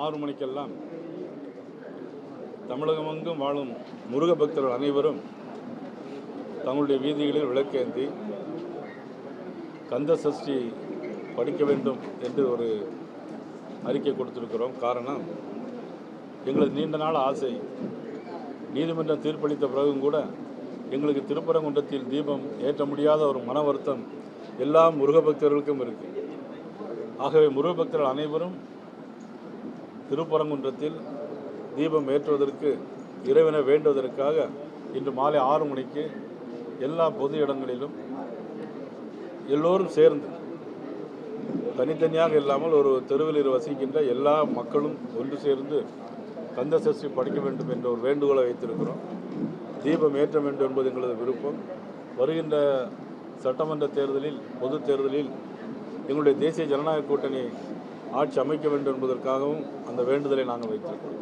6 மணிக்கெல்லாம் தமிழகமெங்கும் வாழும் முருக பக்தர்கள் அனைவரும் தங்களுடைய வீதிகளில் விளக்கேந்தி கந்த சஷ்டி படிக்க வேண்டும் என்று ஒரு அறிக்கை கொடுத்திருக்கிறோம். காரணம், எங்களது நீண்ட நாள் ஆசை. நீதிமன்றம் தீர்ப்பளித்த பிறகும் கூட எங்களுக்கு திருப்பரங்குன்றத்தில் தீபம் ஏற்ற முடியாத ஒரு மன வருத்தம் எல்லா முருக பக்தர்களுக்கும் இருக்கு. ஆகவே முருக பக்தர்கள் அனைவரும் திருப்பரங்குன்றத்தில் தீபம் ஏற்றுவதற்கு, இறைவனை வேண்டுவதற்காக இன்று மாலை 6 மணிக்கு எல்லா பொது இடங்களிலும் எல்லோரும் சேர்ந்து, தனித்தனியாக இல்லாமல் ஒரு தெருவில் வசிக்கின்ற எல்லா மக்களும் ஒன்று சேர்ந்து கந்த சஷ்டி படிக்க வேண்டும் என்ற ஒரு வேண்டுகோளை வைத்திருக்கிறோம். தீபம் ஏற்ற வேண்டும் என்பது எங்களது விருப்பம். வருகின்ற சட்டமன்ற தேர்தலில், பொது தேர்தலில் எங்களுடைய தேசிய ஜனநாயக கூட்டணி ஆட்சி அமைக்க வேண்டும் என்பதற்காகவும் அந்த வேண்டுதலை நாங்கள் வைத்திருக்கிறோம்.